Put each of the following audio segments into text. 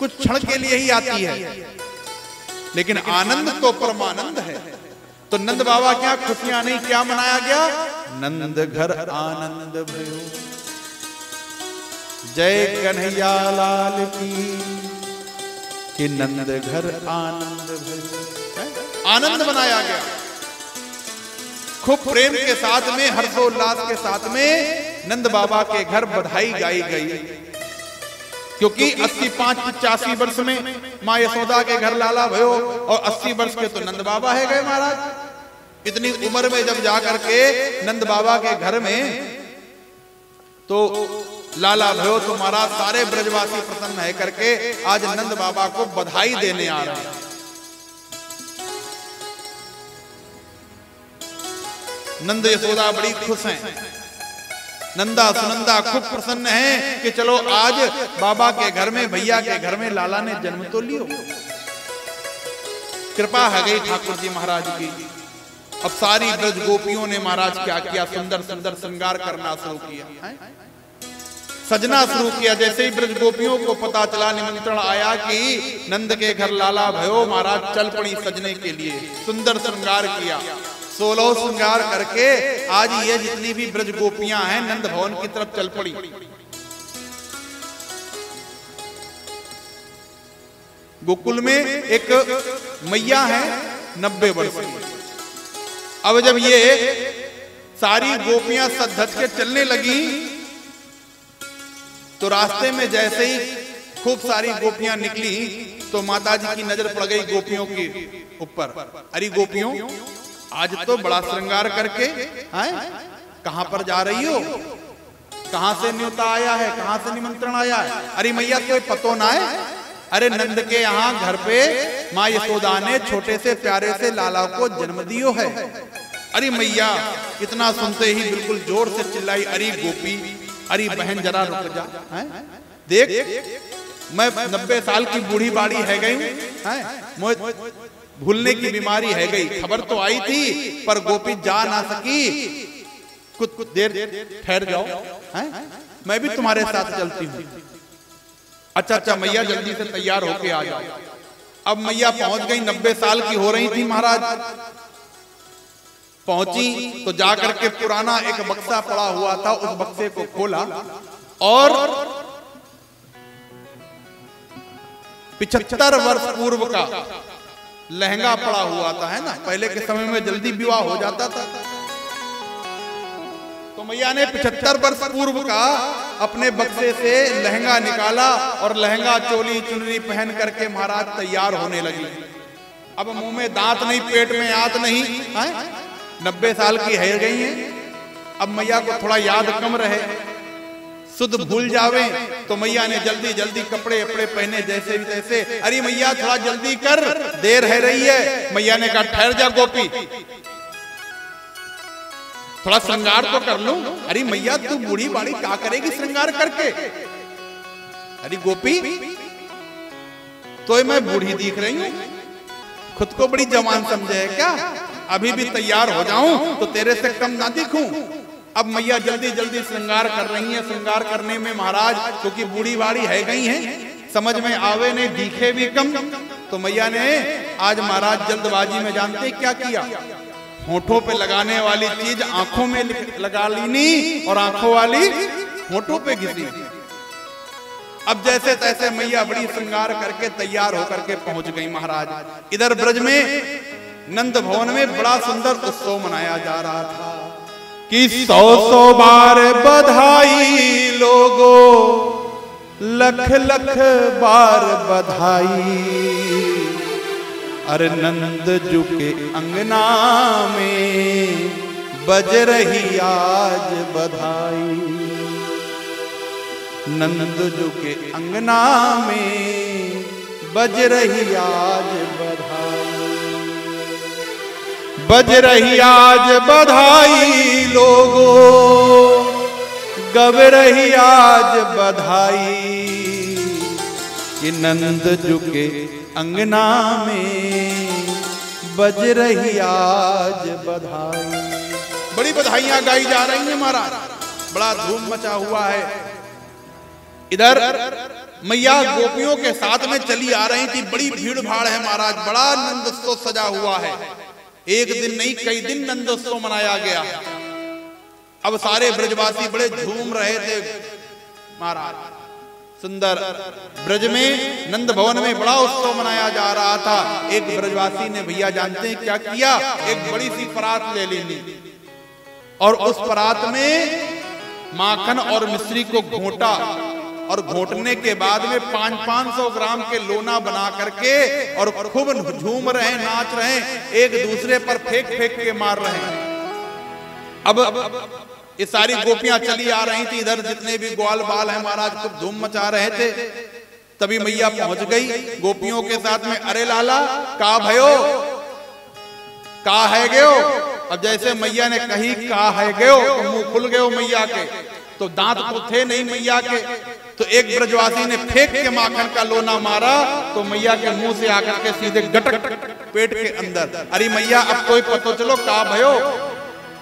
कुछ क्षण के लिए ही आती है, लेकिन आनंद तो परमानंद है। तो नंद बाबा क्या खुशियां नहीं, क्या मनाया गया? नंद घर आनंद भयो, जय कन्हैया लाल की, कि नंद घर आनंद भयो। आनंद मनाया गया, खूब प्रेम के साथ में, हर्षोल्लास के साथ में नंद बाबा के घर बधाई गाई गई, क्योंकि 85 वर्ष में माँ यशोदा के घर लाला भयो और 80 वर्ष के तो नंद बाबा है गए महाराज। इतनी उम्र में जब जाकर के नंद बाबा के घर में तो लाला भयो तो महाराज सारे ब्रजवासी प्रसन्न है करके आज नंद बाबा को बधाई देने आ रहे हैं। नंद यशोदा बड़ी खुश हैं, नंदा सुनंदा खूब प्रसन्न हैं कि चलो आज बाबा के घर में, भैया के घर में लाला ने जन्म तो लियो। कृपा है गई ठाकुर जी महाराज की। अब सारी ब्रज गोपियों ने महाराज क्या किया? सुंदर सुंदर श्रृंगार करना शुरू किया, सजना शुरू किया। जैसे ही ब्रज गोपियों को पता चला, निमंत्रण आया कि नंद के घर लाला भयो, महाराज चल पड़ी सजने के लिए। सुंदर श्रृंगार किया, 16 श्रृंगार करके आज ये जितनी भी ब्रज गोपियां हैं नंद भवन की तरफ चल पड़ी। गोकुल में एक मैया है 90 वर्ष की। अब जब ये सारी गोपियां सज धज के चलने लगी तो रास्ते में जैसे ही खूब सारी गोपियां निकली तो माता जी की नजर पड़ गई गोपियों के ऊपर। अरे गोपियों, आज तो बड़ा श्रृंगार करके कहां पर जा रही हो? कहां से न्योता आया है? कहां से निमंत्रण आया है? अरे मैया कोई पतो ना है? अरे नंद के यहाँ घर पे माँ यशोदा ने छोटे से प्यारे से लाला को जन्म दियो है। अरे मैया इतना सुनते ही बिल्कुल जोर से चिल्लाई, अरे गोपी, अरे बहन जरा रुक जा, देख मैं 90 साल की बूढ़ी बाड़ी है गई, भूलने की बीमारी है गई। खबर तो आई थी पर गोपी जा ना सकी, कुछ देर ठहर जाओ, मैं भी तुम्हारे साथ चलती हूँ। अच्छा अच्छा मैया जल्दी से तैयार होके आ जाओ। अब मैया पहुंच गई, 90 साल की हो रही थी महाराज। पहुंची तो जाकर के पुराना एक बक्सा पड़ा हुआ था, उस बक्से को खोला और 75 वर्ष पूर्व का लहंगा पड़ा हुआ था, है ना। पहले के समय में जल्दी विवाह हो जाता था, तो मैया ने 75 वर्ष पूर्व का अपने बक्से से लहंगा निकाला और लहंगा चोली चुनरी पहन करके महाराज तैयार होने लगी। अब मुंह में दांत नहीं, पेट में आंत नहीं, 90 साल की है गई है। अब मैया को थोड़ा याद कम रहे, शुद्ध भूल जावे, तो मैया ने जल्दी जल्दी कपड़े अपड़े पहने जैसे भी तैसे। अरे मैया थोड़ा जल्दी कर, देर है रही है। मैया ने कहा ठहर जा गोपी, थोड़ा श्रृंगार तो कर लूं। अरे मैया तू बूढ़ी बाड़ी क्या करेगी श्रृंगार करके? अरे गोपी तो मैं बूढ़ी दिख रही हूं, खुद को बड़ी जवान समझे है क्या? अभी भी तैयार हो जाऊं तो तेरे से कम ना दिखूं। अब मैया जल्दी जल्दी श्रृंगार कर रही है। श्रृंगार करने में महाराज क्योंकि बूढ़ी बाड़ी है गई है, समझ में आवे नहीं, दिखे भी कम, तो मैया ने आज महाराज जल्दबाजी में जानते क्या किया? होठों पे लगाने वाली चीज आंखों में लगा लीनी और आंखों वाली होठों पे घिसी। अब जैसे तैसे मैया बड़ी श्रृंगार करके तैयार होकर के पहुंच गई महाराज। इधर ब्रज में नंद भवन में बड़ा सुंदर उत्सव मनाया जा रहा था कि 100 बार बधाई लोगों, लख लख बार बधाई। अरे नंद जू के अंगना में बज रही आज बधाई। नंद जू के अंगना में बज रही आज बधाई। बज रही आज बधाई लोगों, गब रही आज बधाई। कि नंद जू के अंगना में बज रही आज बधाई। बड़ी बधाइयां गाई जा रही हैं महाराज, बड़ा धूम मचा हुआ है। इधर मैया गोपियों के साथ में चली आ रही थी। बड़ी भीड़ भाड़ है महाराज, बड़ा नंदोत्सव सजा हुआ है। एक दिन नहीं कई दिन नंदोत्सव मनाया गया। अब सारे ब्रजवासी बड़े झूम रहे थे महाराज। सुंदर ब्रज में नंद भवन में बड़ा उत्सव मनाया जा रहा था। एक ब्रजवासी ने भैया जानते हैं क्या किया, एक बड़ी सी परात ले ली और उस परात में माखन और मिश्री को घोटा और घोटने के बाद में 500 ग्राम के लोना बना करके और खूब झूम रहे हैं, नाच रहे हैं, एक दूसरे पर फेंक फेंक के मार रहे हैं। अब ये सारी गोपियां चली आ रही थी, इधर जितने भी ग्वाल बाल हैं महाराज खूब धूम मचा रहे थे। तभी मैया पहुंच गई गोपियों के साथ में, अरे लाला का भयो का है गयो। अब जैसे मैया ने कही का है गयो तो मुंह खुल गयो मैया के, तो दांत तो थे नहीं मैया के। तो एक ब्रजवासी ने फेंक के माखन का लोना मारा तो मैया के मुंह से आकर के सीधे गटक पेट के अंदर। अरे मैया अब कोई पतो चलो का भयो।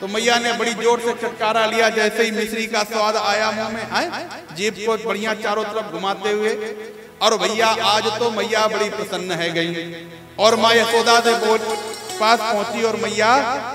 तो मैया ने बड़ी जोर से चटकारा लिया। जैसे ही मिश्री का स्वाद आया मुंह में, आए जीभ को बढ़िया चारों तरफ घुमाते हुए, और भैया आज तो मैया बड़ी प्रसन्न है गई। और माँ यशोदा से पास पहुंची और मैया,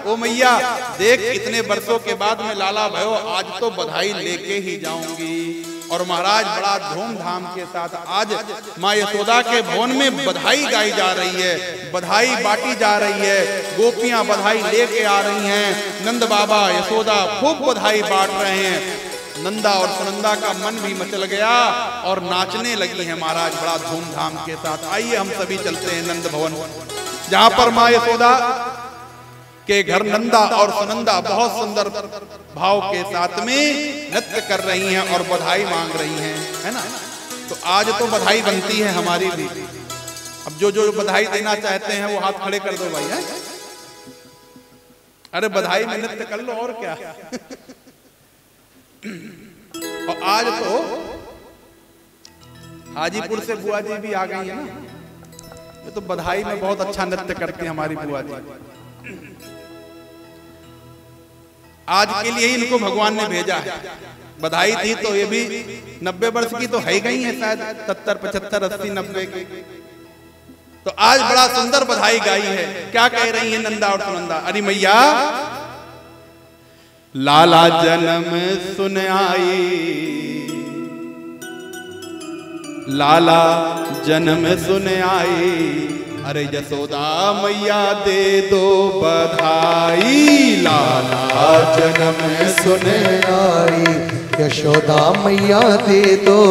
ओ मैया देख इतने वर्षों के बाद में लाला भयो, आज तो बधाई लेके ही जाऊंगी। और महाराज बड़ा धूमधाम के साथ आज माँ यशोदा के भवन में बधाई गाई जा रही है, बधाई बांटी जा रही है। गोपियां बधाई लेके आ रही हैं, नंद बाबा यशोदा खूब बधाई बांट रहे हैं। नंदा और सुनंदा का मन भी मचल गया और नाचने लगी है महाराज बड़ा धूमधाम के साथ। आइए हम सभी चलते हैं नंद भवन, जहां पर माँ यशोदा के घर नंदा और सुनंदा बहुत सुंदर भाव के साथ में नृत्य कर रही हैं और बधाई मांग रही हैं, है ना। तो आज तो बधाई बनती है हमारी भी। अब जो जो बधाई देना चाहते हैं वो हाथ खड़े कर दो भाई, है? अरे बधाई में नृत्य कर लो और क्या। और आज तो हाजीपुर से बुआ जी भी आ गई है ना, ये तो बधाई में बहुत अच्छा नृत्य करती है हमारी बुआ जी। आज के लिए ही इनको भगवान ने भेजा है। बधाई थी तो ये भी 90 वर्ष की तो है गई है, शायद 70 75 80 90 की। तो आज बड़ा सुंदर बधाई गाई है। क्या कह रही है नंदा और सुनंदा? अरे मैया लाला जन्म सुन आई, लाला जन्म सुन आई, अरे यशोदा मैया दे दो बधाई। लाला जन्म सुन आई, यशोदा मैया दे दो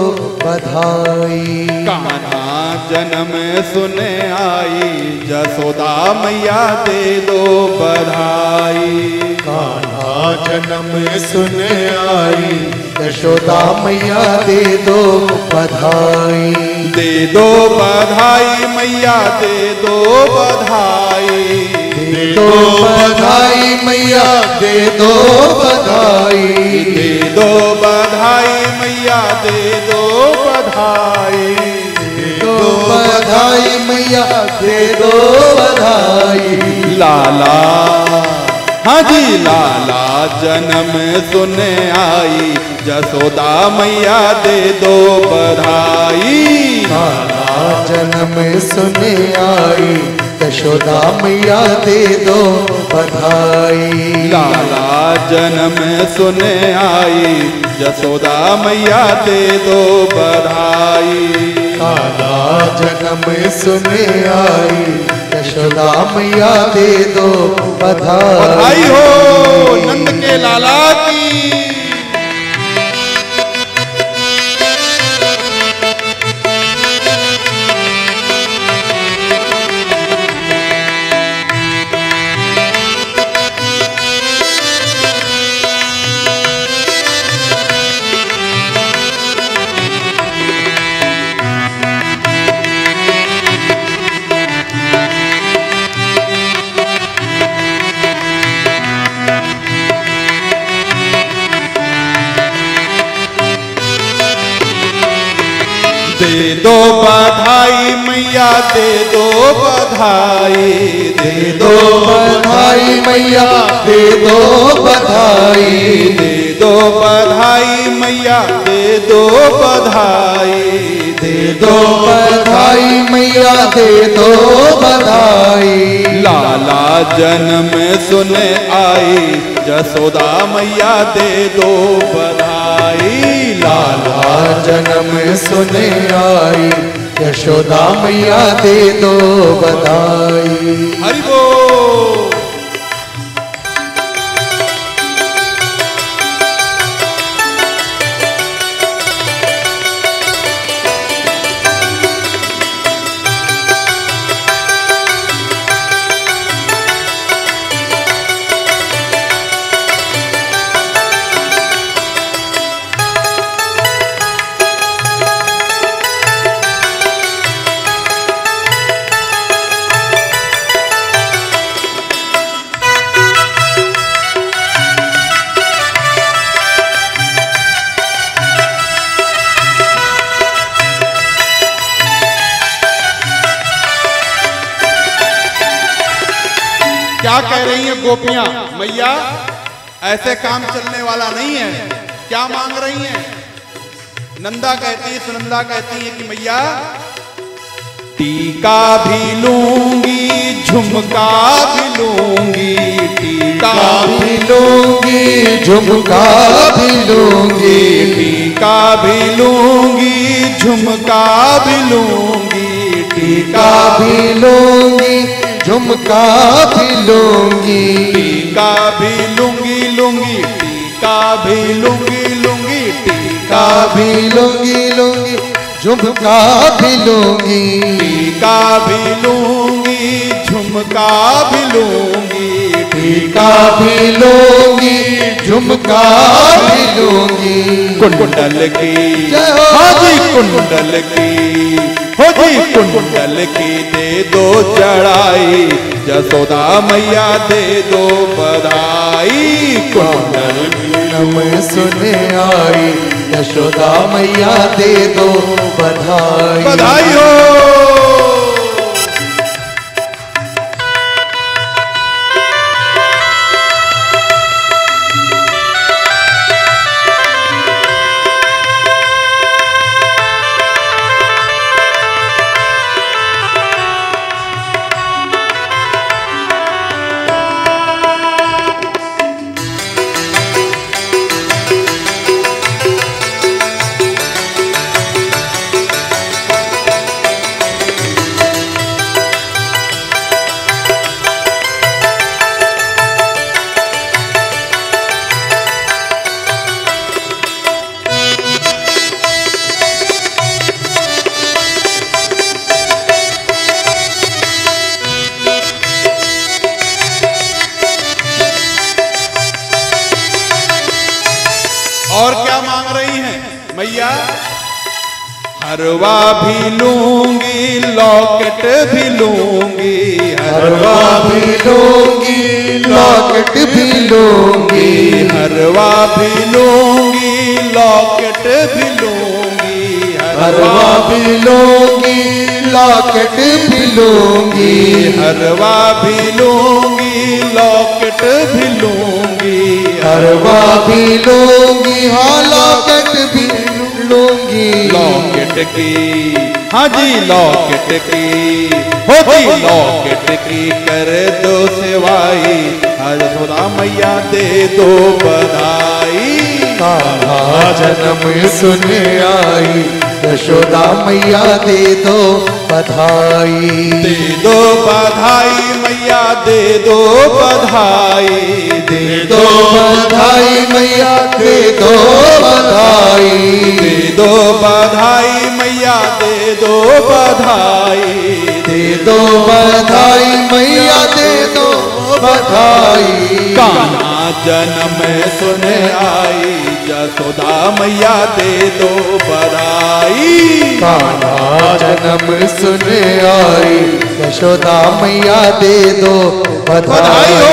बधाई। कान्हा जन्म सुन आई, यशोदा मैया दे दो बधाई। कान्हा जन्म सुन आई, यशोदा मैया दे दो बधाई। दे दो बधाई मैया दे दो बधाई, दे दो बधाई मैया दे दो बधाई। दे दो बधाई मैया दे दो बधाई। दे दो बधाई मैया दे दो बधाई। लाला हाँ जी लाला जन्म सुन आई, यशोदा मैया दे दो बधाई। लाला जन्म सुन आई, यशोदा मैया दे दो बधाई। लाला जन्म सुन आई, यशोदा मैया दे दो बधाई। लाला जन्म सुन आई, यशोदा मैया दे दो बधाई। बधाई हो नंद के लाला की। बधाई मैया दे दो बधाई, दे दो बधाई मैया दे दो बधाई, दे दो बधाई मैया दे दो बधाई, दे दो बधाई मैया दे दो बधाई। लाला जन्म सुने आई जसोदा मैया दे दो बधाई, लाला जन्म सुने आई यशोदा मैया दे दो बधाई। हरि बोल। क्या कह रही हैं गोपियां, मैया ऐसे काम चलने वाला नहीं है। क्या मांग रही हैं? नंदा कहती है, सुनंदा कहती है कि मैया टीका भी लूंगी झुमका भी लूंगी, टीका भी लूंगी झुमका भी लूंगी, टीका भी लूंगी झुमका भी लूंगी, टीका भी लूंगी झुमका भी लूंगी, टीका भी लूंगी लूंगी, टीका भी लूंगी लूंगी, टीका भी लूंगी लूंगी झुमका भी लूंगी, टीका भी लूंगी झुमका भी लूंगी, टीका भी लूंगी झुमका भी लूंगी। कुंडल की जय हो। हाजी कुंडल की हो जी कुंडल की दे दो चढ़ाई जसोदा मैया दे दो बधाई, कुंडल नम सुने आई यशोदा मैया दे दो बधाई। बधाई हो। और क्या मांग रही हैं मैया? हरवा भी लूंगी लॉकेट भी लूंगी, हरवा भी लूंगी लॉकेट भी लूंगी, हरवा भी लूंगी लॉकेट भी लूंगी, हरवा भी लूंगी लॉकेट भी लूंगी, हरवा भी लूंगी लॉकेट भी लूंगी, हरवा भी लूंगी हाँ लॉकेट भी लूंगी। लॉकेट की हाँ जी लॉकेट की हो जी लॉकेट की कर दो सेवाई यशोदा मैया दे दो बधाई। कान्हा जन्म सुने आई यशोदा मैया दे दो बधाई। दे दो बधाई मैया दे दो बधाई, दे दो बधाई मैया दे दो बधाई, दे दो बधाई मैया दे दो बधाई, दे दो बधाई मैया दे दो बधाई। कान्हा जन्म सुने आई यशोदा मैया दे दो बधाई। कान्हा जन्म सुने आई यशोदा मैया दे दो बधाई हो।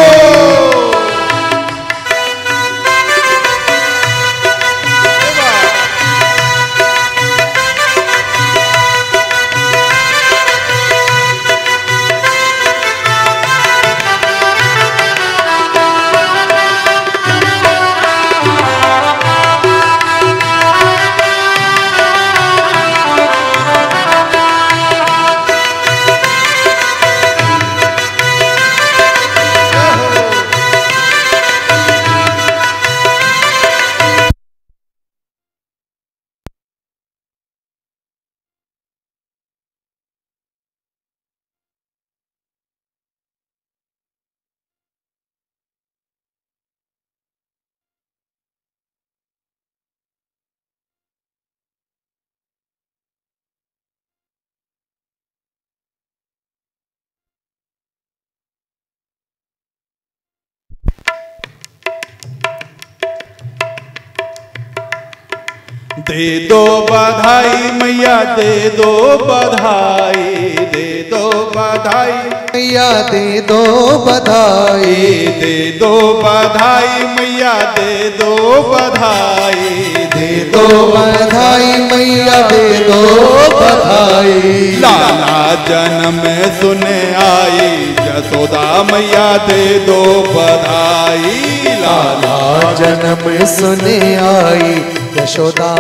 दे दो बधाई मैया दे दो बधाई, दे दो बधाई मैया दे दो बधाई, दे दो बधाई मैया दे दो बधाई, दे दो बधाई मैया दे दो बधाई। लाला जन्म सुने आई यशोदा मैया दे दो बधाई, लाला जन्म सुने आई यशोदा।